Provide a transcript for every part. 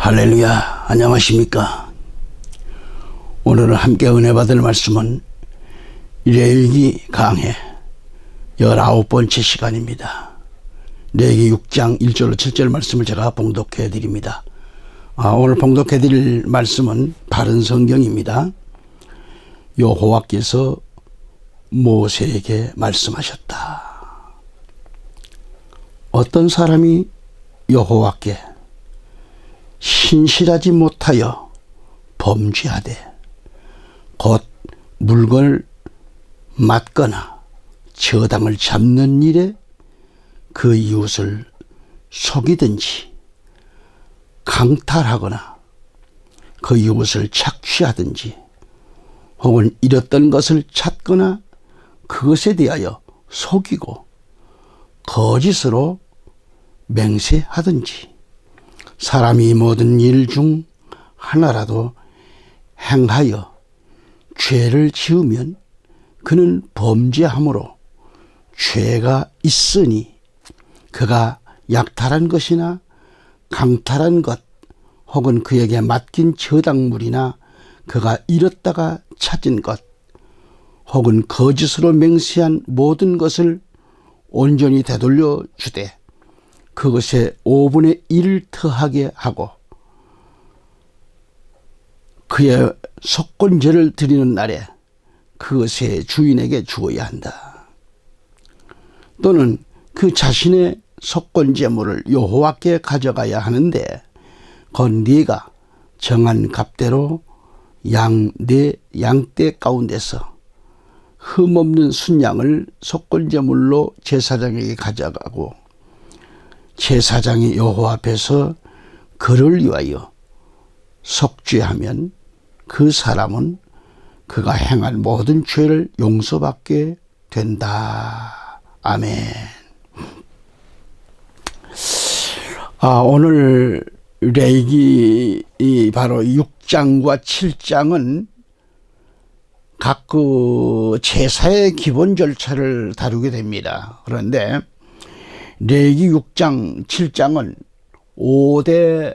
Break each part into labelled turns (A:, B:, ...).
A: 할렐루야, 안녕하십니까. 오늘 함께 은혜 받을 말씀은 레위기 강해 19번째 시간입니다. 레위기 6장 1절로 7절 말씀을 제가 봉독해 드립니다. 오늘 봉독해 드릴 말씀은 바른 성경입니다. 여호와께서 모세에게 말씀하셨다. 어떤 사람이 여호와께 신실하지 못하여 범죄하되 곧 물건을 맞거나 저당을 잡는 일에 그 이웃을 속이든지 강탈하거나 그 이웃을 착취하든지 혹은 잃었던 것을 찾거나 그것에 대하여 속이고 거짓으로 맹세하든지 사람이 모든 일 중 하나라도 행하여 죄를 지으면 그는 범죄함으로 죄가 있으니 그가 약탈한 것이나 강탈한 것 혹은 그에게 맡긴 저당물이나 그가 잃었다가 찾은 것 혹은 거짓으로 맹세한 모든 것을 온전히 되돌려 주되 그것에 5분의 1을 더하게 하고 그의 속건제를 드리는 날에 그것의 주인에게 주어야 한다. 또는 그 자신의 속건제물을 여호와께 가져가야 하는데 곧 네가 정한 값대로 양떼 가운데서 흠없는 순양을 속건제물로 제사장에게 가져가고 제사장이 여호와 앞에서 그를 위하여 속죄하면 그 사람은 그가 행한 모든 죄를 용서받게 된다. 아멘. 오늘 레위기 바로 6장과 7장은 각 그 제사의 기본 절차를 다루게 됩니다. 그런데 레위기 6장, 7장은 5대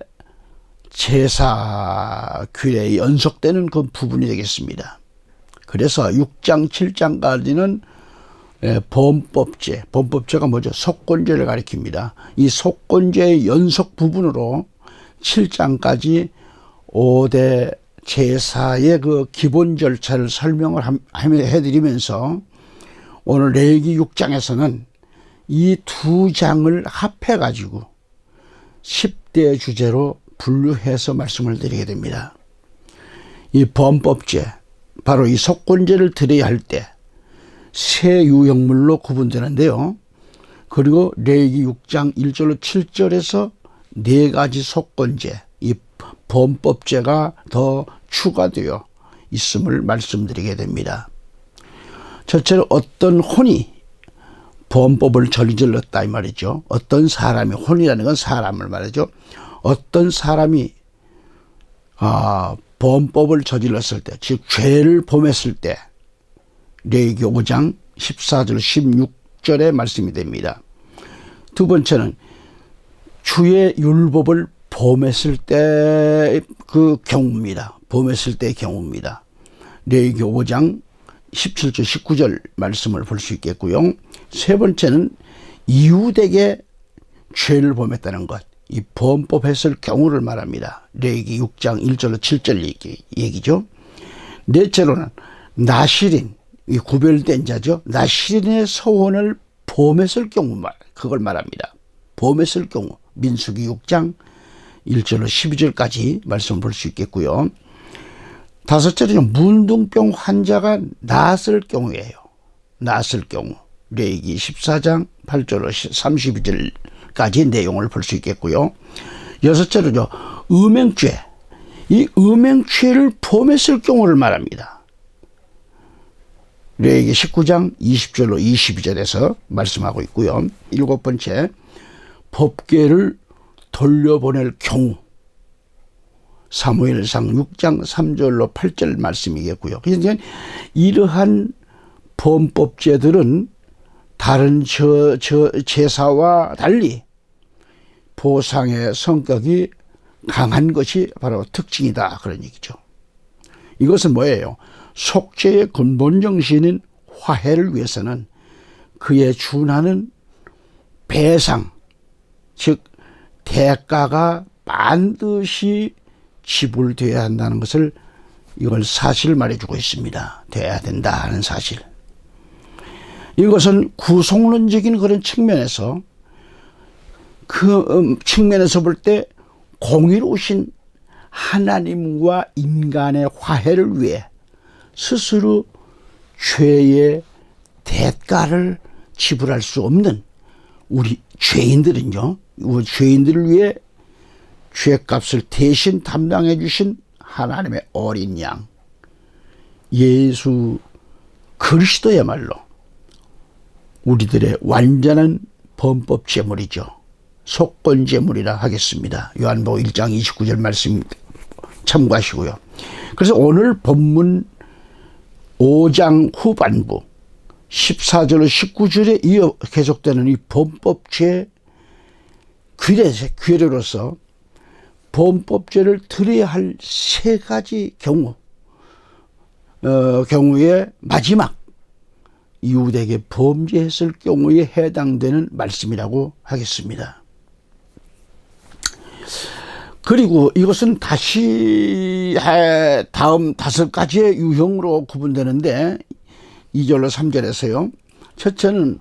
A: 제사 규례에 연속되는 그 부분이 되겠습니다. 그래서 6장, 7장까지는 범법제가 뭐죠? 속건제를 가리킵니다. 이 속건제의 연속 부분으로 7장까지 5대 제사의 그 기본 절차를 설명을 해드리면서 오늘 레위기 6장에서는 이 두 장을 합해가지고 10대 주제로 분류해서 말씀을 드리게 됩니다. 이 범법제, 바로 이 속건제를 드려야 할 때 세 유형물로 구분되는데요. 그리고 레위기 6장 1절로 7절에서 네 가지 속건제, 이 범법제가 더 추가되어 있음을 말씀드리게 됩니다. 첫째로 어떤 혼이 범법을 저질렀다 이 말이죠. 어떤 사람이, 혼이라는 건 사람을 말이죠. 어떤 사람이 범법을 저질렀을 때, 즉 죄를 범했을 때 레위기 5장 14절 16절의 말씀이 됩니다. 두 번째는 주의 율법을 범했을 때 그 경우입니다. 범했을 때의 경우입니다. 레위기 5장 17절 19절 말씀을 볼 수 있겠고요. 세 번째는 이웃에게 죄를 범했다는 것, 이 범법했을 경우를 말합니다. 레위기 6장 1절로 7절 얘기죠. 넷째로는 나실인, 이 구별된 자죠. 나실인의 서원을 범했을 경우 그걸 말합니다. 범했을 경우 민수기 6장 1절로 12절까지 말씀을 볼 수 있겠고요. 다섯째는 문둥병 환자가 나았을 경우예요. 나았을 경우 레위기 14장 8절로 32절까지 내용을 볼 수 있겠고요. 여섯째로죠, 음행죄, 이 음행죄를 범했을 경우를 말합니다. 레위기 19장 20절로 22절에서 말씀하고 있고요. 일곱 번째, 법궤를 돌려보낼 경우 사무엘상 6장 3절로 8절 말씀이겠고요. 그래서 이러한 범법죄들은 다른 제사와 달리 보상의 성격이 강한 것이 바로 특징이다 그런 얘기죠. 이것은 뭐예요? 속죄의 근본 정신인 화해를 위해서는 그에 준하는 배상, 즉 대가가 반드시 지불되어야 한다는 것을 이걸 사실 말해주고 있습니다. 돼야 된다 하는 사실. 이것은 구속론적인 그런 측면에서 그 측면에서 볼 때 공의로우신 하나님과 인간의 화해를 위해 스스로 죄의 대가를 지불할 수 없는 우리 죄인들은요, 우리 죄인들을 위해 죄값을 대신 담당해 주신 하나님의 어린 양 예수 그리스도야말로 우리들의 완전한 범법 제물이죠. 속건 제물이라 하겠습니다. 요한복음 1장 29절 말씀 참고하시고요. 그래서 오늘 본문 5장 후반부 14절로 19절에 이어 계속되는 이 범법죄 규례로서 범법죄를 드려야 할 세 가지 경우의 마지막 이웃에게 범죄했을 경우에 해당되는 말씀이라고 하겠습니다. 그리고 이것은 다시 다음 5가지의 유형으로 구분되는데 2절로 3절에서요. 첫째는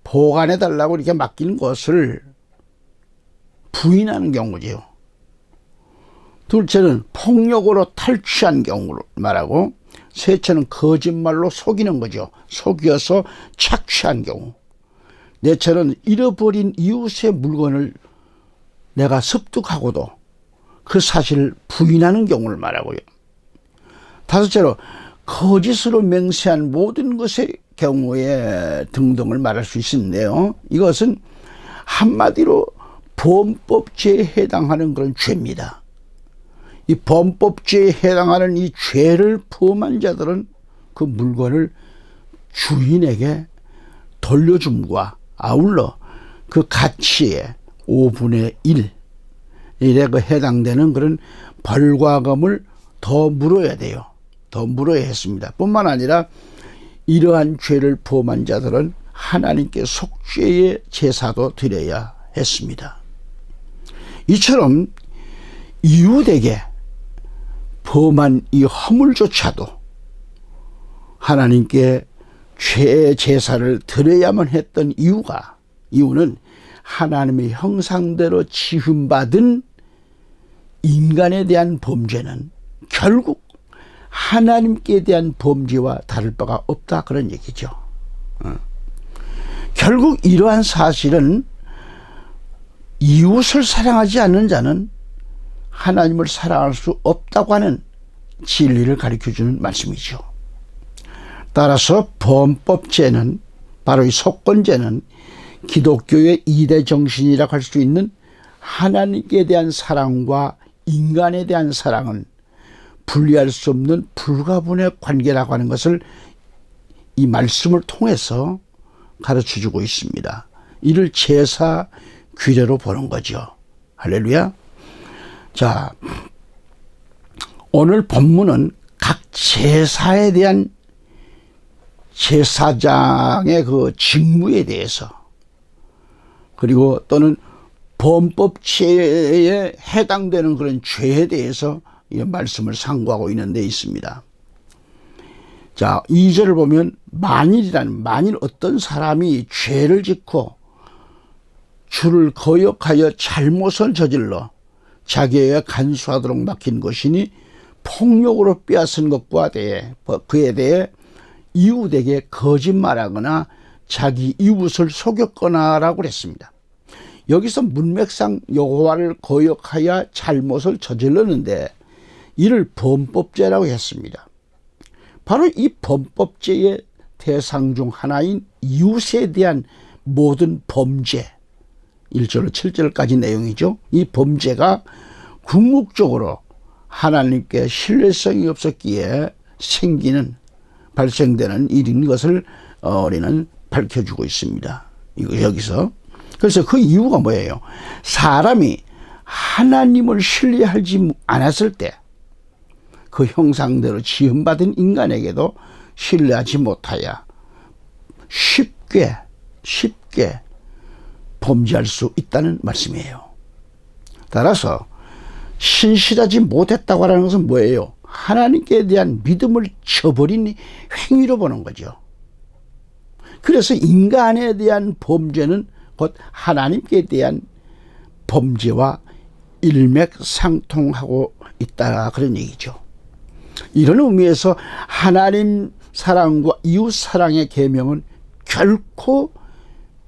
A: 보관해달라고 이렇게 맡긴 것을 부인하는 경우지요. 둘째는 폭력으로 탈취한 경우를 말하고, 셋째는 거짓말로 속이는 거죠. 속여서 착취한 경우. 넷째는 잃어버린 이웃의 물건을 내가 습득하고도 그 사실을 부인하는 경우를 말하고요. 다섯째로 거짓으로 맹세한 모든 것의 경우에 등등을 말할 수 있는데요. 이것은 한마디로 범법죄에 해당하는 그런 죄입니다. 이 범법죄에 해당하는 이 죄를 범한 자들은 그 물건을 주인에게 돌려줌과 아울러 그 가치의 5분의 1에 그 해당되는 그런 벌과금을 더 물어야 돼요. 더 물어야 했습니다. 뿐만 아니라 이러한 죄를 범한 자들은 하나님께 속죄의 제사도 드려야 했습니다. 이처럼 이웃에게 범한 이 허물조차도 하나님께 죄의 제사를 드려야만 했던 이유는 하나님의 형상대로 지음받은 인간에 대한 범죄는 결국 하나님께 대한 범죄와 다를 바가 없다 그런 얘기죠. 결국 이러한 사실은 이웃을 사랑하지 않는 자는 하나님을 사랑할 수 없다고 하는 진리를 가르쳐주는 말씀이죠. 따라서 범법죄는, 바로 이 속건죄는 기독교의 2대 정신이라고 할 수 있는 하나님께 대한 사랑과 인간에 대한 사랑은 분리할 수 없는 불가분의 관계라고 하는 것을 이 말씀을 통해서 가르쳐주고 있습니다. 이를 제사 규례로 보는 거죠. 할렐루야. 자, 오늘 본문은 각 제사에 대한 제사장의 그 직무에 대해서, 그리고 또는 범법죄에 해당되는 그런 죄에 대해서 이 말씀을 상고하고 있는 데 있습니다. 자, 2절을 보면 만일 어떤 사람이 죄를 짓고 주를 거역하여 잘못을 저질러 자기에게 간수하도록 맡긴 것이니 폭력으로 빼앗은 것과 그에 대해 이웃에게 거짓말하거나 자기 이웃을 속였거나 라고 그랬습니다. 여기서 문맥상 여호와를 거역하여 잘못을 저질렀는데 이를 범법죄라고 했습니다. 바로 이 범법죄의 대상 중 하나인 이웃에 대한 모든 범죄, 1절로 7절까지 내용이죠. 이 범죄가 궁극적으로 하나님께 신뢰성이 없었기에 발생되는 일인 것을 우리는 밝혀주고 있습니다. 여기서. 그래서 그 이유가 뭐예요? 사람이 하나님을 신뢰하지 않았을 때 그 형상대로 지음받은 인간에게도 신뢰하지 못하여 쉽게 범죄할 수 있다는 말씀이에요. 따라서 신실하지 못했다고 하는 것은 뭐예요? 하나님께 대한 믿음을 저버린 행위로 보는 거죠. 그래서 인간에 대한 범죄는 곧 하나님께 대한 범죄와 일맥상통하고 있다, 그런 얘기죠. 이런 의미에서 하나님 사랑과 이웃 사랑의 계명은 결코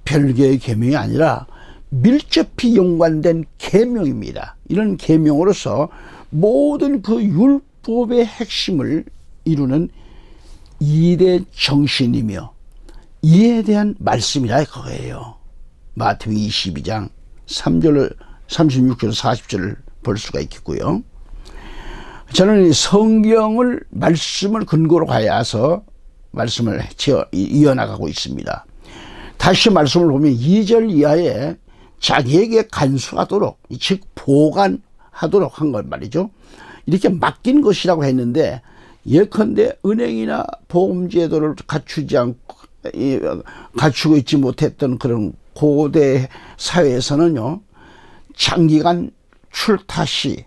A: 별개의 계명이 아니라 밀접히 연관된 계명입니다. 이런 계명으로서 모든 그 율법의 핵심을 이루는 2대 정신이며 이에 대한 말씀이라 그거예요. 마태복음 22장 3절, 36절, 40절을 볼 수가 있겠고요. 저는 성경을 말씀을 근거로 가야서 말씀을 이어나가고 있습니다. 다시 말씀을 보면 2절 이하에 자기에게 간수하도록, 즉 보관하도록 한 것 말이죠. 이렇게 맡긴 것이라고 했는데, 예컨대 은행이나 보험제도를 갖추고 있지 못했던 그런 고대 사회에서는요, 장기간 출타 시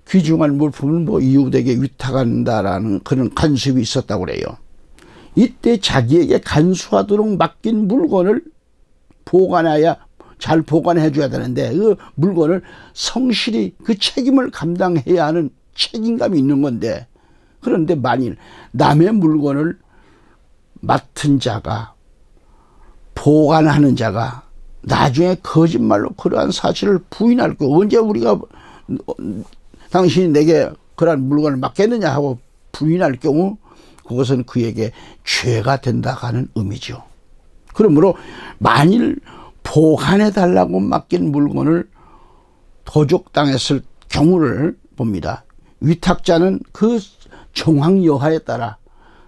A: 귀중한 물품을 이웃에게 위탁한다라는 그런 간섭이 있었다고 그래요. 이때 자기에게 간수하도록 맡긴 물건을 잘 보관해 줘야 되는데, 그 물건을 성실히 그 책임을 감당해야 하는 책임감이 있는 건데, 그런데 만일 남의 물건을 맡은 자가, 보관하는 자가 나중에 거짓말로 그러한 사실을 부인할 거, 언제 우리가 당신이 내게 그러한 물건을 맡겼느냐 하고 부인할 경우 그것은 그에게 죄가 된다 하는 의미죠. 그러므로 만일 보관해 달라고 맡긴 물건을 도적당했을 경우를 봅니다. 위탁자는 그 정황 여하에 따라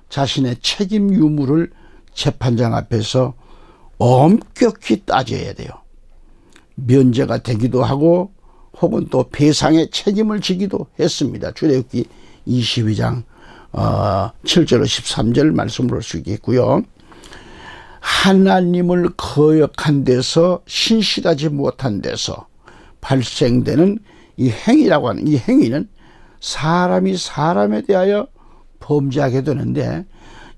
A: 자신의 책임 유무를 재판장 앞에서 엄격히 따져야 돼요. 면제가 되기도 하고 혹은 또 배상의 책임을 지기도 했습니다. 출애굽기 22장 7절 13절 말씀을 볼 수 있겠고요. 하나님을 거역한 데서, 신실하지 못한 데서 발생되는 이 행위라고 하는 이 행위는 사람이 사람에 대하여 범죄하게 되는데,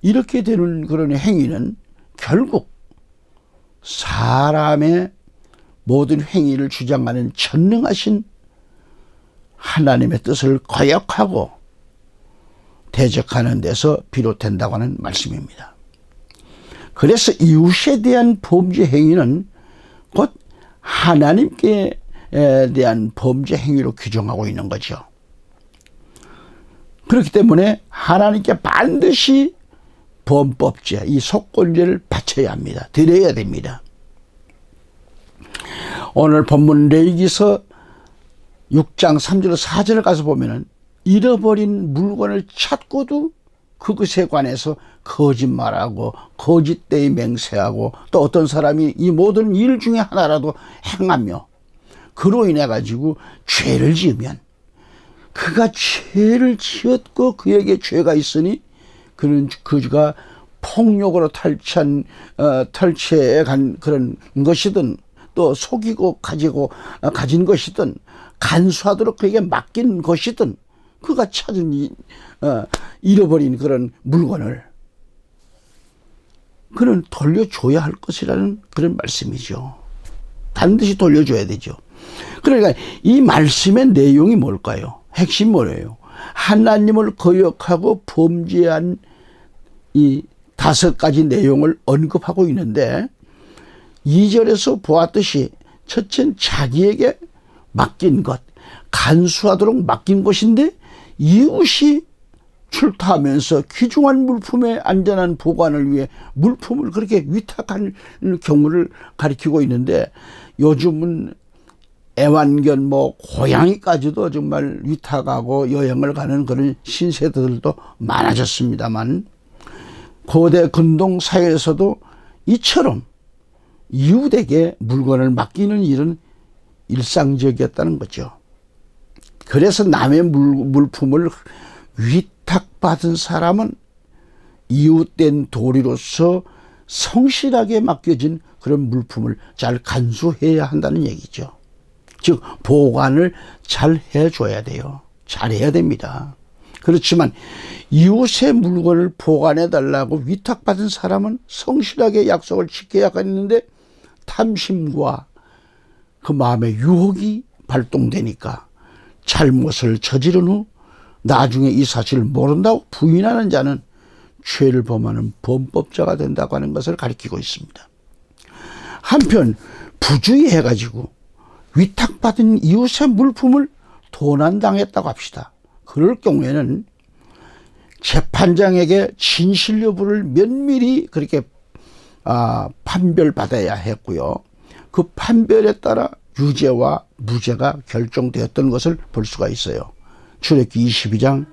A: 이렇게 되는 그런 행위는 결국 사람의 모든 행위를 주장하는 전능하신 하나님의 뜻을 거역하고 대적하는 데서 비롯된다고 하는 말씀입니다. 그래서 이웃에 대한 범죄 행위는 곧 하나님께 대한 범죄 행위로 규정하고 있는 거죠. 그렇기 때문에 하나님께 반드시 범법죄, 이 속건죄를 바쳐야 합니다. 드려야 됩니다. 오늘 본문 레위기서 6장 3절 4절을 가서 보면은 잃어버린 물건을 찾고도 그것에 관해서 거짓말하고 거짓되이 맹세하고, 또 어떤 사람이 이 모든 일 중에 하나라도 행하며 그로 인해 가지고 죄를 지으면, 그가 죄를 지었고 그에게 죄가 있으니 그가 폭력으로 탈취해 간 그런 것이든, 또 속이고 가진 것이든, 간수하도록 그에게 맡긴 것이든, 그가 찾은 잃어버린 그런 물건을 그는 돌려줘야 할 것이라는 그런 말씀이죠. 반드시 돌려줘야 되죠. 그러니까 이 말씀의 내용이 뭘까요? 핵심 뭐예요? 하나님을 거역하고 범죄한 이 5가지 내용을 언급하고 있는데, 2절에서 보았듯이 첫째는 자기에게 맡긴 것, 간수하도록 맡긴 것인데, 이웃이 출타하면서 귀중한 물품의 안전한 보관을 위해 물품을 그렇게 위탁한 경우를 가리키고 있는데, 요즘은 애완견 고양이까지도 정말 위탁하고 여행을 가는 그런 신세들도 많아졌습니다만, 고대 근동 사회에서도 이처럼 이웃에게 물건을 맡기는 일은 일상적이었다는 거죠. 그래서 남의 물품을 위탁받은 사람은 이웃된 도리로서 성실하게 맡겨진 그런 물품을 잘 간수해야 한다는 얘기죠. 즉 보관을 잘 해줘야 돼요. 잘해야 됩니다. 그렇지만 이웃의 물건을 보관해달라고 위탁받은 사람은 성실하게 약속을 지켜야 하는데 탐심과 그 마음의 유혹이 발동되니까 잘못을 저지른 후 나중에 이 사실을 모른다고 부인하는 자는 죄를 범하는 범법자가 된다고 하는 것을 가리키고 있습니다. 한편 부주의해가지고 위탁받은 이웃의 물품을 도난당했다고 합시다. 그럴 경우에는 재판장에게 진실 여부를 면밀히 그렇게 판별받아야 했고요. 그 판별에 따라 유죄와 무죄가 결정되었던 것을 볼 수가 있어요. 출애굽기 22장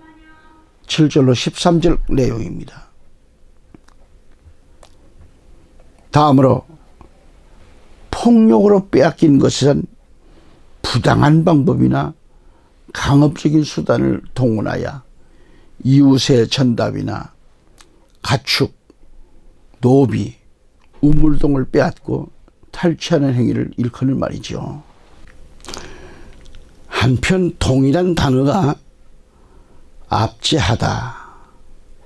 A: 7절로 13절 내용입니다. 다음으로 폭력으로 빼앗긴 것은 부당한 방법이나 강압적인 수단을 동원하여 이웃의 전답이나 가축, 노비, 우물 등을 빼앗고 탈취하는 행위를 일컫는 말이죠. 한편 동일한 단어가 압제하다,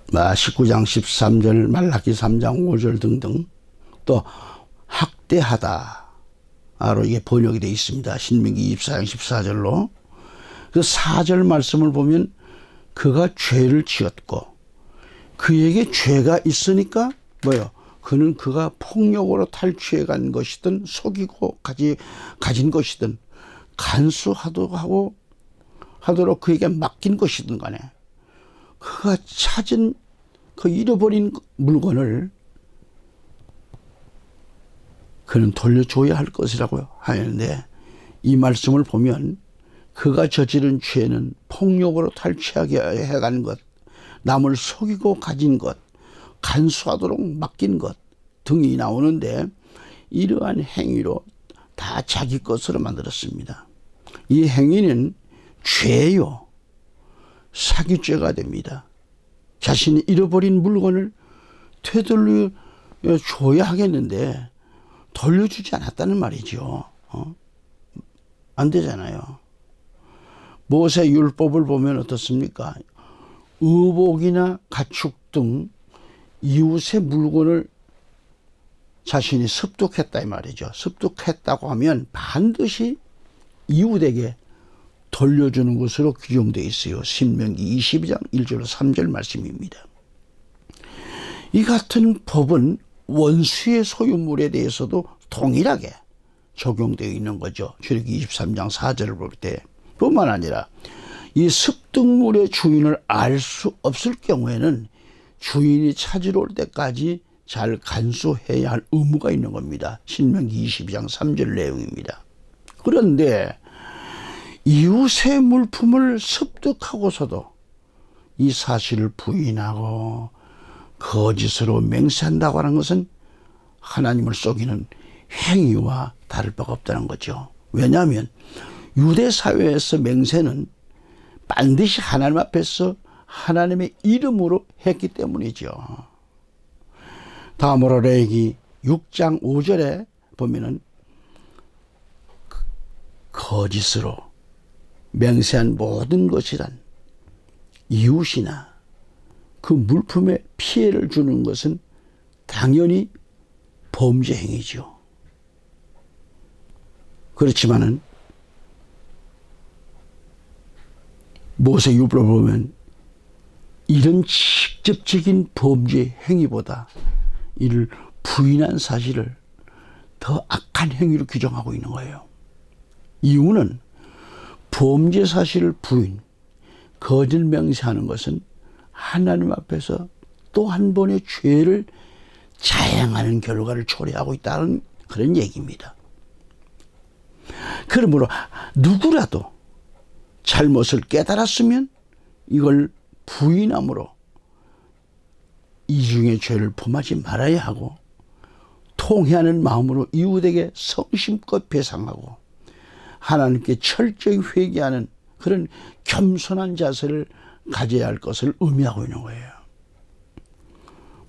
A: 19장 13절, 말라기 3장 5절 등등, 또 학대하다 로 이게 번역이 되어 있습니다. 신명기 24장 14절로. 그 4절 말씀을 보면 그가 죄를 지었고 그에게 죄가 있으니까 뭐요? 그는 그가 폭력으로 탈취해 간 것이든 속이고 가진 것이든 간수하도록 하도록 그에게 맡긴 것이든 간에 그가 찾은 그 잃어버린 물건을 그는 돌려줘야 할 것이라고 하는데, 이 말씀을 보면 그가 저지른 죄는 폭력으로 탈취하게 해간 것, 남을 속이고 가진 것, 간수하도록 맡긴 것 등이 나오는데, 이러한 행위로 다 자기 것으로 만들었습니다. 이 행위는 죄요, 사기죄가 됩니다. 자신이 잃어버린 물건을 되돌려 줘야 하겠는데 돌려주지 않았다는 말이죠. 안 되잖아요. 모세 율법을 보면 어떻습니까? 의복이나 가축 등 이웃의 물건을 자신이 습득했다 이 말이죠. 습득했다고 하면 반드시 이웃에게 돌려주는 것으로 규정되어 있어요. 신명기 22장 1절로 3절 말씀입니다. 이 같은 법은 원수의 소유물에 대해서도 동일하게 적용되어 있는 거죠. 출애굽기 23장 4절을 볼 때. 뿐만 아니라 이 습득물의 주인을 알 수 없을 경우에는 주인이 찾으러 올 때까지 잘 간수해야 할 의무가 있는 겁니다. 신명기 22장 3절 내용입니다. 그런데 이웃의 물품을 습득하고서도 이 사실을 부인하고 거짓으로 맹세한다고 하는 것은 하나님을 속이는 행위와 다를 바가 없다는 거죠. 왜냐하면 유대 사회에서 맹세는 반드시 하나님 앞에서 하나님의 이름으로 했기 때문이죠. 다음으로 레위기 6장 5절에 보면은 거짓으로 맹세한 모든 것이란 이웃이나 그 물품에 피해를 주는 것은 당연히 범죄 행위죠. 그렇지만은 모세 율법을 보면 이런 직접적인 범죄 행위보다 이를 부인한 사실을 더 악한 행위로 규정하고 있는 거예요. 이유는 범죄 사실을 부인, 거짓 맹세하는 것은 하나님 앞에서 또 한 번의 죄를 자행하는 결과를 초래하고 있다는 그런 얘기입니다. 그러므로 누구라도 잘못을 깨달았으면 이걸 부인함으로 이중의 죄를 범하지 말아야 하고 통회하는 마음으로 이웃에게 성심껏 배상하고 하나님께 철저히 회개하는 그런 겸손한 자세를 가져야 할 것을 의미하고 있는 거예요.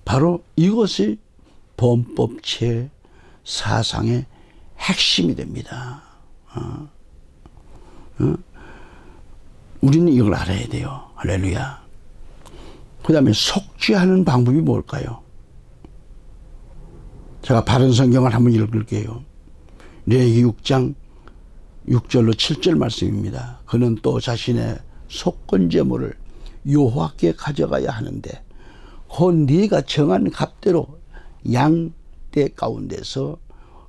A: 바로 이것이 범법 제4상의 핵심이 됩니다. 우리는 이걸 알아야 돼요. 할렐루야. 그 다음에 속죄하는 방법이 뭘까요? 제가 바른 성경을 한번 읽을게요. 레위기 6장 6절로 7절 말씀입니다. 그는 또 자신의 속건제물을 여호와께 가져가야 하는데 곧 네가 정한 값대로 양떼 가운데서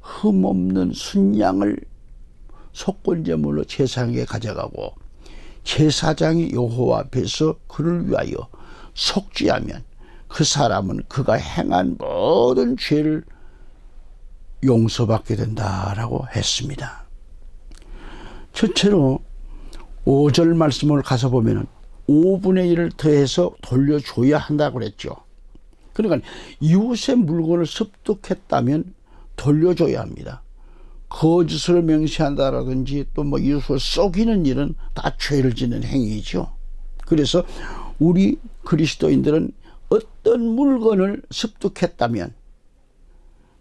A: 흠없는 순양을 속건제물로 제사장에게 가져가고 제사장이 여호와 앞에서 그를 위하여 속죄하면 그 사람은 그가 행한 모든 죄를 용서받게 된다라고 했습니다. 첫째로 5절 말씀을 가서 보면은 5분의 1을 더해서 돌려줘야 한다고 그랬죠. 그러니까 이웃의 물건을 습득했다면 돌려줘야 합니다. 거짓을 맹세한다라든지 또 뭐 이웃을 속이는 일은 다 죄를 짓는 행위죠. 그래서 우리 그리스도인들은 어떤 물건을 습득했다면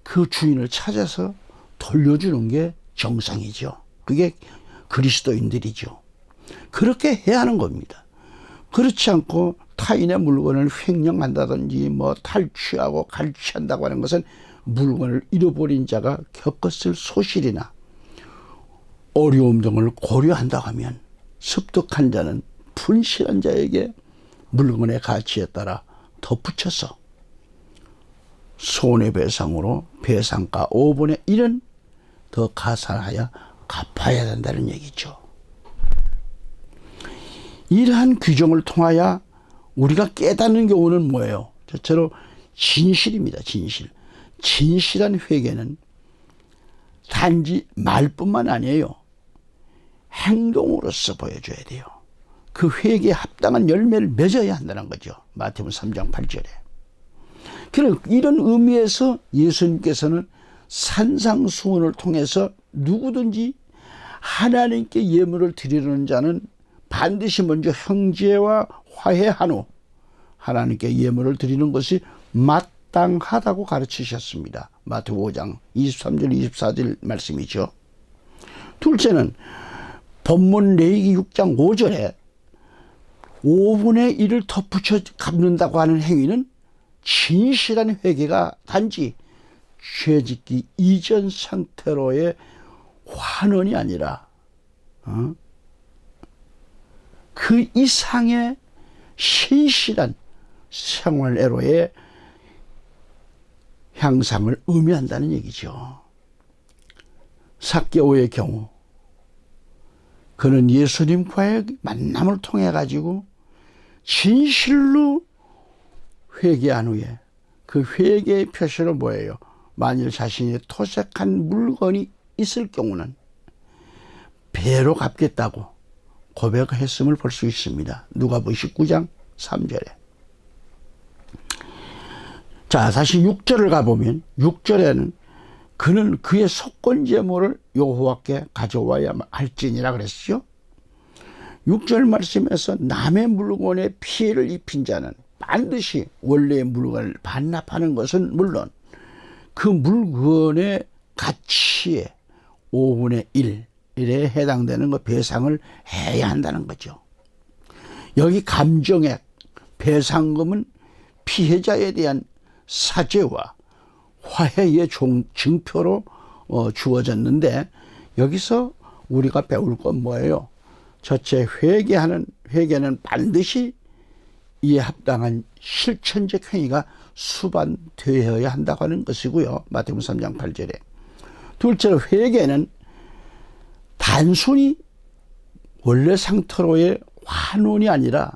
A: 그 주인을 찾아서 돌려주는 게 정상이죠. 그게 그리스도인들이죠. 그렇게 해야 하는 겁니다. 그렇지 않고 타인의 물건을 횡령한다든지 뭐 탈취하고 갈취한다고 하는 것은 물건을 잃어버린 자가 겪었을 소실이나 어려움 등을 고려한다고 하면 습득한 자는 분실한 자에게 물건의 가치에 따라 덧붙여서 손해배상으로 배상가 5분의 1은 더 가산하여 갚아야 된다는 얘기죠. 이러한 규정을 통하여 우리가 깨닫는 경우는 뭐예요? 첫째로 진실입니다. 진실한 회개는 단지 말뿐만 아니에요. 행동으로서 보여줘야 돼요. 그 회개에 합당한 열매를 맺어야 한다는 거죠. 마태복음 3장 8절에. 그럼 이런 의미에서 예수님께서는 산상수훈을 통해서 누구든지 하나님께 예물을 드리는 자는 반드시 먼저 형제와 화해한 후 하나님께 예물을 드리는 것이 마땅하다고 가르치셨습니다. 마태복음 5장 23절 24절 말씀이죠. 둘째는 본문 레위기 6장 5절에 5분의 1을 덧붙여 갚는다고 하는 행위는 진실한 회개가 단지 죄짓기 이전 상태로의 환원이 아니라 그 이상의 신실한 생활애로의 향상을 의미한다는 얘기죠. 삭개오의 경우 그는 예수님과의 만남을 통해 가지고 진실로 회개한 후에 그 회개의 표시로 뭐예요? 만일 자신이 토색한 물건이 있을 경우는 배로 갚겠다고 고백했음을 볼 수 있습니다. 누가복음 19장 3절에. 자, 다시 6절을 가보면 6절에는 그는 그의 속건제물을 여호와께 가져와야 할지니라 그랬죠. 6절 말씀에서 남의 물건에 피해를 입힌 자는 반드시 원래의 물건을 반납하는 것은 물론 그 물건의 가치의 5분의 1에 해당되는 것 배상을 해야 한다는 거죠. 여기 감정액, 배상금은 피해자에 대한 사죄와 화해의 증표로 주어졌는데 여기서 우리가 배울 건 뭐예요? 첫째, 회개는 반드시 이에 합당한 실천적 행위가 수반되어야 한다고 하는 것이고요. 마태복음 3장 8절에. 둘째로 회개는 단순히 원래 상태로의 환원이 아니라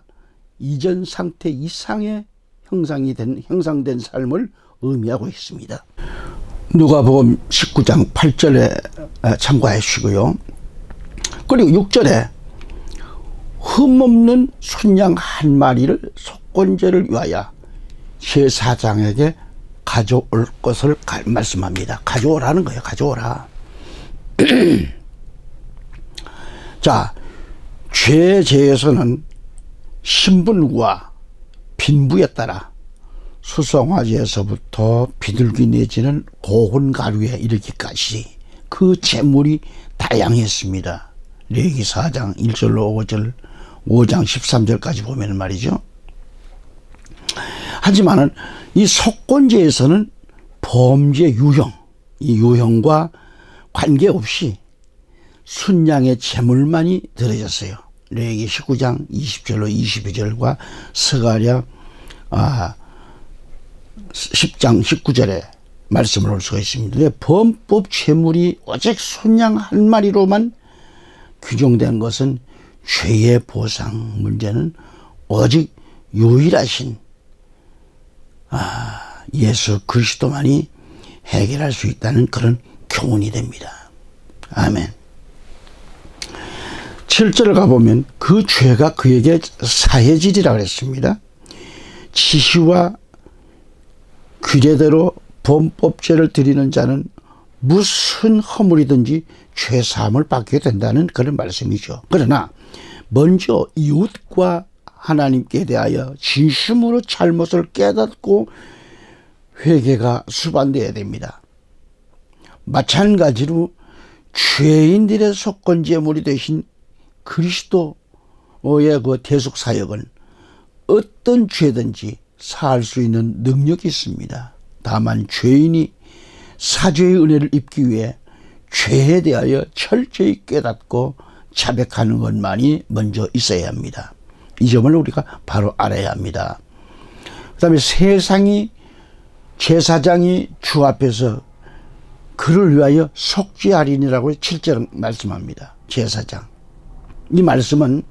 A: 이전 상태 이상의 형상된 삶을 의미하고 있습니다. 누가복음 19장 8절에 참고해 주시고요. 그리고 6절에 흠없는 순양 한 마리를 속건제를 위하여 제사장에게 가져올 것을 말씀합니다. 가져오라는 거예요. 가져오라. 자, 죄제에서는 신분과 빈부에 따라 수송아지에서부터 비둘기 내지는 고혼가루에 이르기까지 그 제물이 다양했습니다. 레위기 4장 1절로 5절, 5장 13절까지 보면 말이죠. 하지만은 이 속건제에서는 범죄 유형, 이 유형과 관계없이 순양의 제물만이 드려졌어요. 레위기 19장 20절로 22절과 스가랴 10장 19절에 말씀을 볼 수가 있습니다. 범법 제물이 오직 순양 한 마리로만 규정된 것은 죄의 보상 문제는 오직 유일하신 예수 그리스도만이 해결할 수 있다는 그런 교훈이 됩니다. 아멘. 7절을 가보면 그 죄가 그에게 사해지리라 그랬습니다. 지시와 규례대로 범법죄를 드리는 자는 무슨 허물이든지 죄사함을 받게 된다는 그런 말씀이죠. 그러나 먼저 이웃과 하나님께 대하여 진심으로 잘못을 깨닫고 회개가 수반되어야 됩니다. 마찬가지로 죄인들의 속건제물이 되신 그리스도의 그 대속사역은 어떤 죄든지 사할 수 있는 능력이 있습니다. 다만 죄인이 사죄의 은혜를 입기 위해 죄에 대하여 철저히 깨닫고 자백하는 것만이 먼저 있어야 합니다. 이 점을 우리가 바로 알아야 합니다. 그 다음에 세상이 제사장이 주 앞에서 그를 위하여 속죄하리니라고 7절 말씀합니다. 제사장. 이 말씀은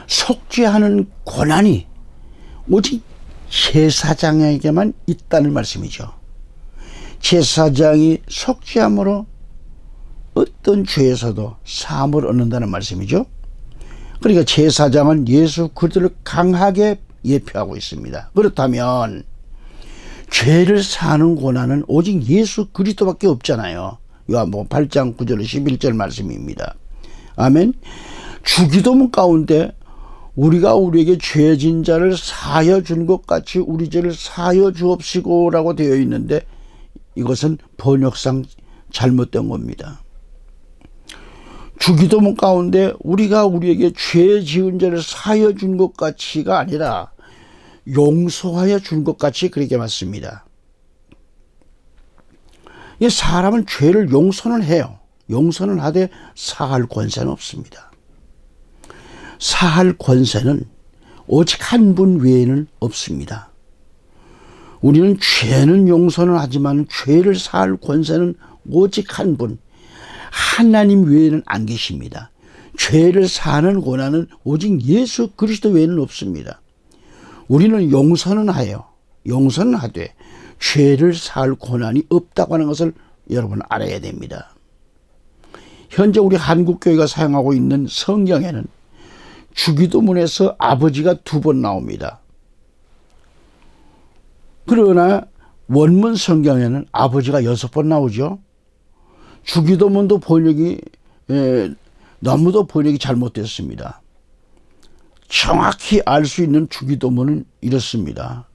A: 속죄하는 권한이 오직 제사장에게만 있다는 말씀이죠. 제사장이 속죄함으로 어떤 죄에서도 사함을 얻는다는 말씀이죠. 그러니까 제사장은 예수 그리스도를 강하게 예표하고 있습니다. 그렇다면 죄를 사는 권한은 오직 예수 그리스도밖에 없잖아요. 요한복음 8장 9절 11절 말씀입니다. 아멘. 주기도문 가운데 우리가 우리에게 죄진 자를 사하여 준 것 같이 우리 죄를 사하여 주옵시고 라고 되어 있는데 이것은 번역상 잘못된 겁니다. 주기도문 가운데 우리가 우리에게 죄 지은 자를 사하여 준 것 같이가 아니라 용서하여 준 것 같이 그렇게 맞습니다. 사람은 죄를 용서는 해요. 용서는 하되 사할 권세는 없습니다. 사할 권세는 오직 한 분 외에는 없습니다. 우리는 죄는 용서는 하지만 죄를 사할 권세는 오직 한 분, 하나님 외에는 안 계십니다. 죄를 사는 권한은 오직 예수 그리스도 외에는 없습니다. 우리는 용서는 하여, 용서는 하되 죄를 사할 권한이 없다고 하는 것을 여러분 알아야 됩니다. 현재 우리 한국교회가 사용하고 있는 성경에는 주기도문에서 아버지가 2번 나옵니다. 그러나 원문 성경에는 아버지가 6번 나오죠. 주기도문도 번역이 너무도 번역이 잘못됐습니다. 정확히 알 수 있는 주기도문은 이렇습니다.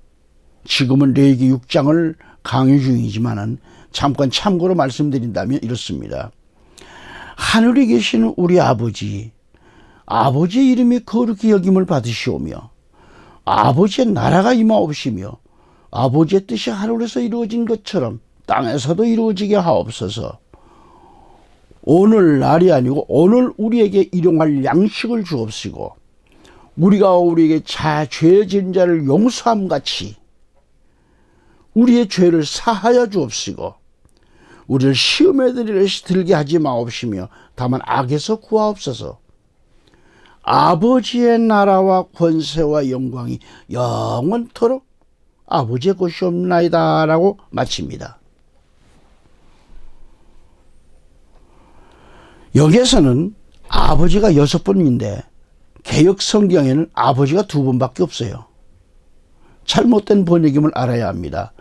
A: 지금은 레위기 6장을 강의 중이지만은 잠깐 참고로 말씀드린다면 이렇습니다. 하늘에 계시는 우리 아버지, 아버지의 이름이 거룩히 여김을 받으시오며 아버지의 나라가 임하옵시며 아버지의 뜻이 하늘에서 이루어진 것처럼 땅에서도 이루어지게 하옵소서. 오늘 날이 아니고 오늘 우리에게 일용할 양식을 주옵시고 우리가 우리에게 죄 지은 자를 용서함 같이 우리의 죄를 사하여 주옵시고 우리를 시험에 들게 하지 마옵시며 다만 악에서 구하옵소서. 아버지의 나라와 권세와 영광이 영원토록 아버지의 것이옵나이다 라고 마칩니다. 여기에서는 아버지가 6번인데 개역 성경에는 아버지가 2번밖에 없어요. 잘못된 번역임을 알아야 합니다.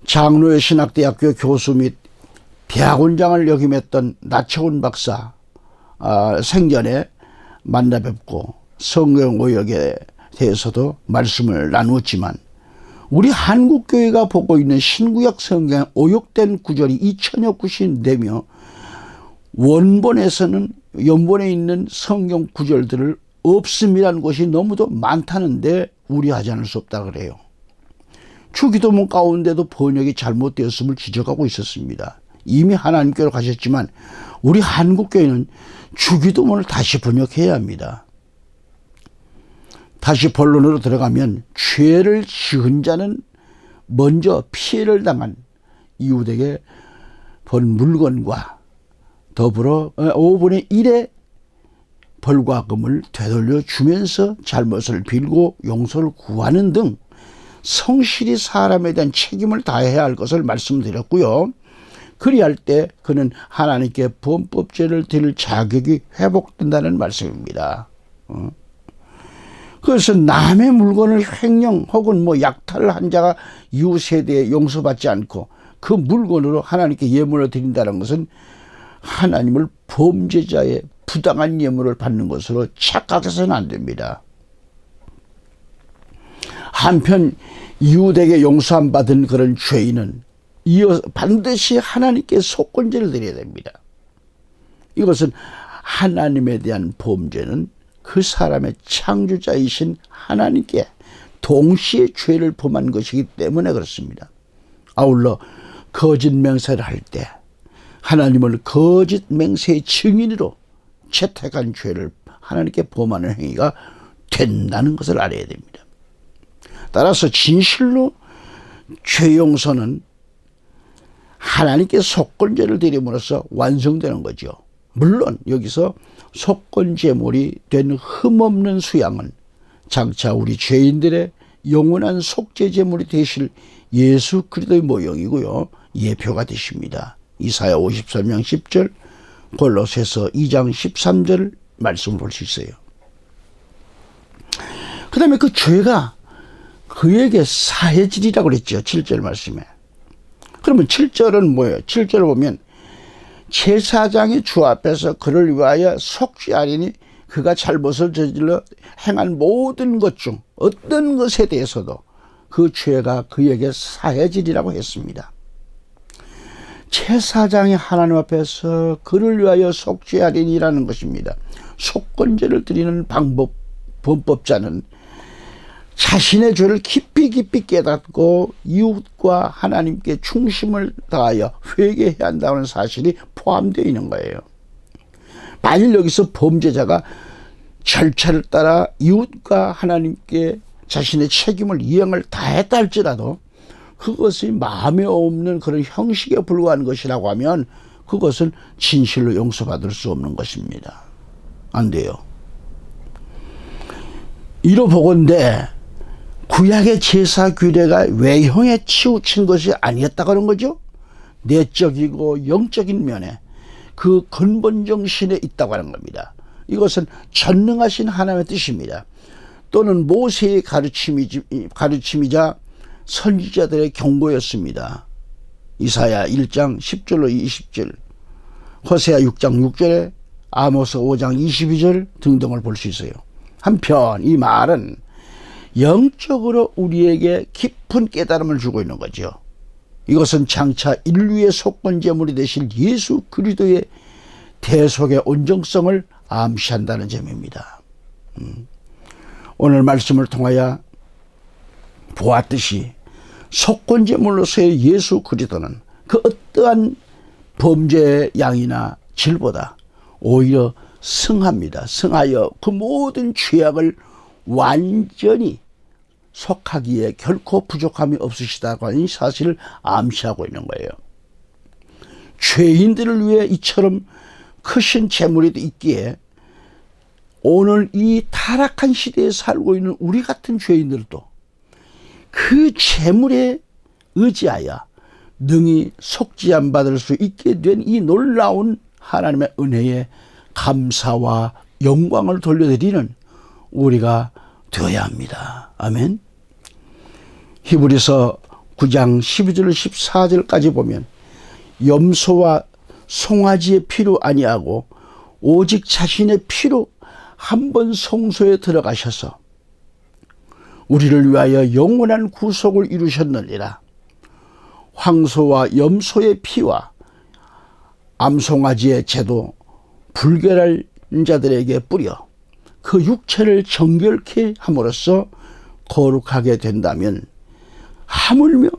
A: 장로의 신학대학교 교수 및 대학원장을 역임했던 나채훈 박사 생전에 만나 뵙고 성경 오역에 대해서도 말씀을 나누었지만, 우리 한국교회가 보고 있는 신구약 성경에 오역된 구절이 2000여 구씩 되며 원본에서는 연본에 있는 성경 구절들을 없음이라는 것이 너무도 많다는데 우려하지 않을 수 없다 그래요. 주기도문 가운데도 번역이 잘못되었음을 지적하고 있었습니다. 이미 하나님께로 가셨지만 우리 한국교회는 주기도문을 다시 번역해야 합니다. 다시 본론으로 들어가면, 죄를 지은 자는 먼저 피해를 당한 이웃에게 본 물건과 더불어 5분의 1의 벌과 금을 되돌려 주면서 잘못을 빌고 용서를 구하는 등 성실히 사람에 대한 책임을 다해야 할 것을 말씀드렸고요. 그리할 때 그는 하나님께 범법죄를 드릴 자격이 회복된다는 말씀입니다. 그래서 남의 물건을 횡령 혹은 약탈한 자가 이웃에 대해 용서받지 않고 그 물건으로 하나님께 예물을 드린다는 것은 하나님을 범죄자의 부당한 예물을 받는 것으로 착각해서는 안 됩니다. 한편 이웃에게 용서 안 받은 그런 죄인은 반드시 하나님께 속건제를 드려야 됩니다. 이것은 하나님에 대한 범죄는 그 사람의 창조자이신 하나님께 동시에 죄를 범한 것이기 때문에 그렇습니다. 아울러 거짓 맹세를 할 때 하나님을 거짓 맹세의 증인으로 채택한 죄를 하나님께 범하는 행위가 된다는 것을 알아야 됩니다. 따라서 진실로 죄 용서는 하나님께 속건제를 드림으로써 완성되는 거죠. 물론 여기서 속건제물이 된 흠없는 수양은 장차 우리 죄인들의 영원한 속죄제물이 되실 예수 그리스도의 모형이고요, 예표가 되십니다. 이사야 53장 10절, 골로새서 2장 13절 말씀을 볼 수 있어요. 그 다음에 그 죄가 그에게 사해지리라고 그랬죠. 7절 말씀에. 그러면 7절은 뭐예요? 7절을 보면 제사장이 주 앞에서 그를 위하여 속죄하리니 그가 잘못을 저질러 행한 모든 것 중 어떤 것에 대해서도 그 죄가 그에게 사해지리라고 했습니다. 제사장이 하나님 앞에서 그를 위하여 속죄하리니라는 것입니다. 속건제를 드리는 범법자는 자신의 죄를 깊이 깨닫고 이웃과 하나님께 충심을 다하여 회개해야 한다는 사실이 포함되어 있는 거예요. 만일 여기서 범죄자가 절차를 따라 이웃과 하나님께 자신의 책임을 이행을 다했다 할지라도 그것이 마음에 없는 그런 형식에 불과한 것이라고 하면 그것은 진실로 용서받을 수 없는 것입니다. 안 돼요. 이로 보건대 구약의 제사 규례가 외형에 치우친 것이 아니었다고 하는 거죠. 내적이고 영적인 면에 그 근본 정신에 있다고 하는 겁니다. 이것은 전능하신 하나님의 뜻입니다. 또는 모세의 가르침이자 선지자들의 경고였습니다. 이사야 1장 10절로 20절, 호세아 6장 6절에 아모스 5장 22절 등등을 볼 수 있어요. 한편 이 말은 영적으로 우리에게 깊은 깨달음을 주고 있는 거죠. 이것은 장차 인류의 속건제물이 되실 예수 그리스도의 대속의 온전성을 암시한다는 점입니다. 오늘 말씀을 통하여 보았듯이 속건제물로서의 예수 그리스도는 그 어떠한 범죄의 양이나 질보다 오히려 승합니다. 승하여 그 모든 죄악을 완전히 속하기에 결코 부족함이 없으시다고 하는 사실을 암시하고 있는 거예요. 죄인들을 위해 이처럼 크신 재물이 있기에 오늘 이 타락한 시대에 살고 있는 우리 같은 죄인들도 그 재물에 의지하여 능히 속죄함 받을 수 있게 된 이 놀라운 하나님의 은혜에 감사와 영광을 돌려드리는 우리가 되어야 합니다. 아멘. 히브리서 9장 12절 14절까지 보면 염소와 송아지의 피로 아니하고 오직 자신의 피로 한 번 성소에 들어가셔서 우리를 위하여 영원한 구속을 이루셨느니라. 황소와 염소의 피와 암송아지의 제도 불결한 자들에게 뿌려 그 육체를 정결케 함으로써 거룩하게 된다면 하물며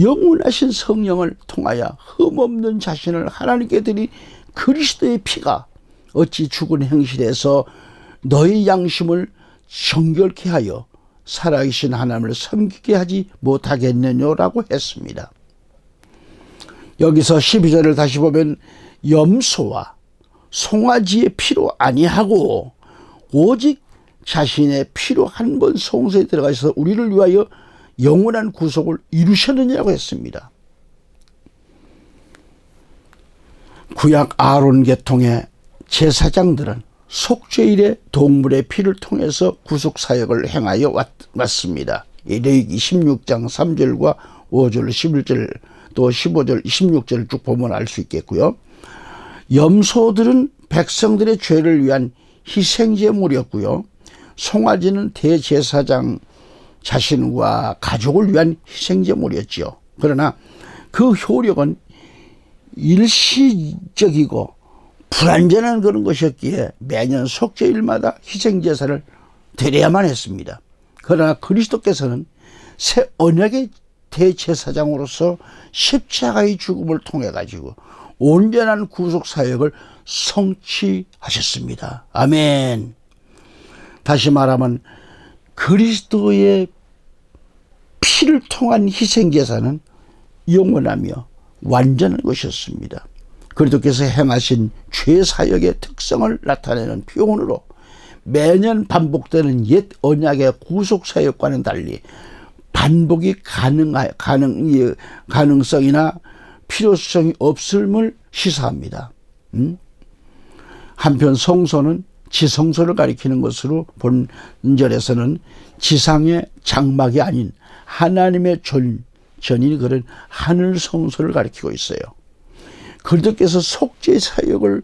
A: 영원하신 성령을 통하여 흠없는 자신을 하나님께 드린 그리스도의 피가 어찌 죽은 행실에서 너희 양심을 정결케 하여 살아계신 하나님을 섬기게 하지 못하겠느냐라고 했습니다. 여기서 12절을 다시 보면 염소와 송아지의 피로 아니하고 오직 자신의 피로 한 번 성소에 들어가셔서 우리를 위하여 영원한 구속을 이루셨느냐고 했습니다. 구약 아론 계통의 제사장들은 속죄일에 동물의 피를 통해서 구속사역을 행하여 왔습니다. 레위기 16장 3절과 5절 11절 또 15절 16절을 쭉 보면 알 수 있겠고요. 염소들은 백성들의 죄를 위한 희생제물이었고요. 송아지는 대제사장 자신과 가족을 위한 희생제물이었지요. 그러나 그 효력은 일시적이고 불완전한 그런 것이었기에 매년 속죄일마다 희생제사를 드려야만 했습니다. 그러나 그리스도께서는 새 언약의 대제사장으로서 십자가의 죽음을 통해 가지고 온전한 구속사역을 성취하셨습니다. 아멘. 다시 말하면 그리스도의 피를 통한 희생제사는 영원하며 완전한 것이었습니다. 그리스도께서 행하신 죄사역의 특성을 나타내는 표현으로 매년 반복되는 옛 언약의 구속사역과는 달리 반복이 가능성이나 필요성이 없음을 시사합니다. 한편 성소는 지성소를 가리키는 것으로 본절에서는 지상의 장막이 아닌 하나님의 전인 그런 하늘 성소를 가리키고 있어요. 그리스도께서 속죄 사역을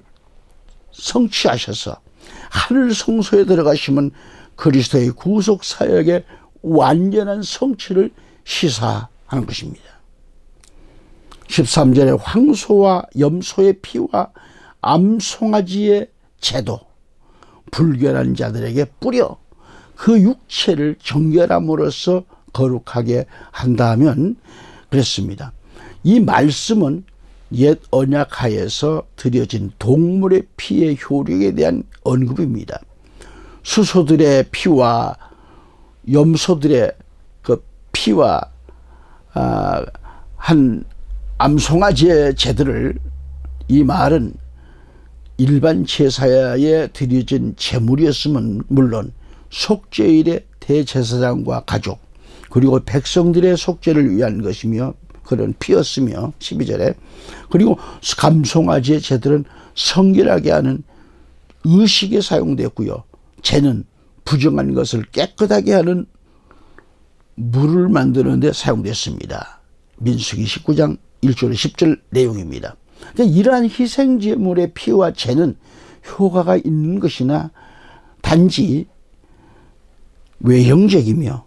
A: 성취하셔서 하늘 성소에 들어가시면 그리스도의 구속 사역의 완전한 성취를 시사하는 것입니다. 13절에 황소와 염소의 피와 암송아지의 제도 불결한 자들에게 뿌려 그 육체를 정결함으로써 거룩하게 한다면 그랬습니다. 이 말씀은 옛 언약 하에서 드려진 동물의 피의 효력에 대한 언급입니다. 수소들의 피와 염소들의 그 피와 한 암송아지의 제들을, 이 말은 일반 제사에 드려진 제물이었으면 물론 속죄일의 대제사장과 가족 그리고 백성들의 속죄를 위한 것이며 그런 피였으며 12절에 그리고 감송아지의 제들은 성결하게 하는 의식에 사용되었고요. 제는 부정한 것을 깨끗하게 하는 물을 만드는 데 사용됐습니다. 민수기 19장 1절 10절 내용입니다. 이러한 희생제물의 피와 제는 효과가 있는 것이나 단지 외형적이며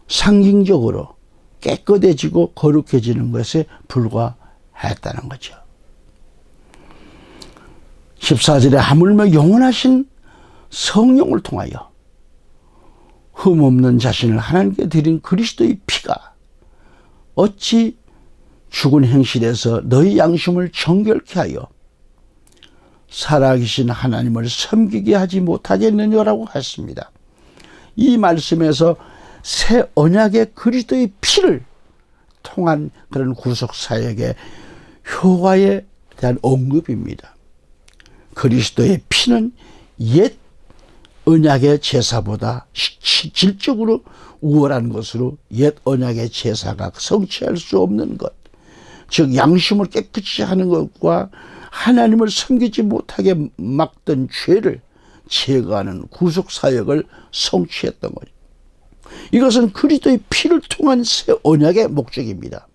A: 상징적으로 깨끗해지고 거룩해지는 것에 불과했다는 거죠. 14절에 하물며 영원하신 성령을 통하여 흠없는 자신을 하나님께 드린 그리스도의 피가 어찌 죽은 행실에서 너희 양심을 정결케 하여 살아계신 하나님을 섬기게 하지 못하겠느냐라고 했습니다. 이 말씀에서 새 언약의 그리스도의 피를 통한 그런 구속사역의 효과에 대한 언급입니다. 그리스도의 피는 옛 언약의 제사보다 질적으로 우월한 것으로 옛 언약의 제사가 성취할 수 없는 것, 즉 양심을 깨끗이 하는 것과 하나님을 섬기지 못하게 막던 죄를 제거하는 구속사역을 성취했던 거죠. 이것은 그리스도의 피를 통한 새 언약의 목적입니다.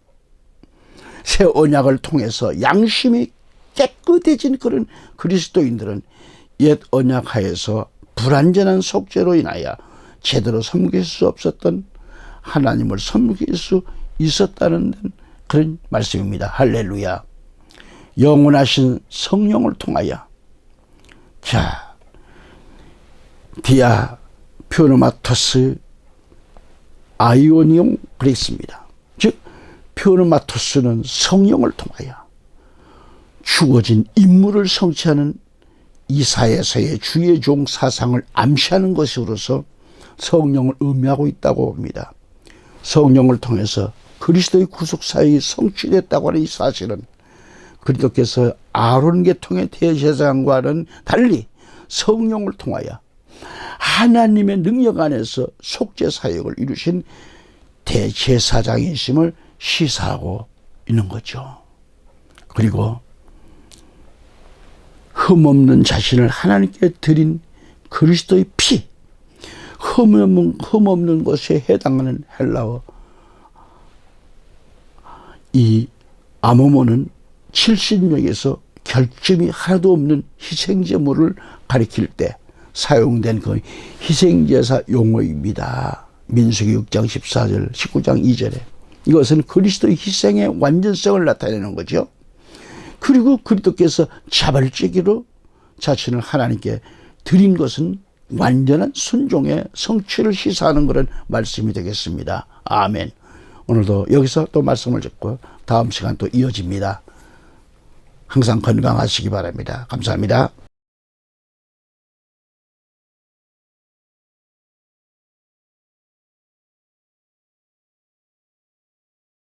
A: 새 언약을 통해서 양심이 깨끗해진 그런 그리스도인들은 옛 언약 하에서 불완전한 속죄로 인하여 제대로 섬길 수 없었던 하나님을 섬길 수 있었다는 그런 말씀입니다. 할렐루야. 영원하신 성령을 통하여 자 디아 표노마토스 아이오니온 그랬습니다. 즉 표노마토스는 성령을 통하여 주어진 임무를 성취하는 이사야서의 주의 종 사상을 암시하는 것으로서 성령을 의미하고 있다고 봅니다. 성령을 통해서 그리스도의 구속사역이 성취됐다고 하는 이 사실은 그리스도께서 아론 계통의 대제사장과는 달리 성령을 통하여 하나님의 능력 안에서 속죄사역을 이루신 대제사장이심을 시사하고 있는 거죠. 그리고 흠없는 자신을 하나님께 드린 그리스도의 피, 흠없는 것에 해당하는 헬라어 이 아모모는 70명에서 결점이 하나도 없는 희생제물을 가리킬 때 사용된 그 희생제사 용어입니다. 민수기 6장 14절 19장 2절에 이것은 그리스도의 희생의 완전성을 나타내는 거죠. 그리고 그리스도께서 자발적으로 자신을 하나님께 드린 것은 완전한 순종의 성취를 시사하는 그런 말씀이 되겠습니다. 아멘. 오늘도 여기서 또 말씀을 듣고 다음 시간 또 이어집니다. 항상 건강하시기 바랍니다. 감사합니다.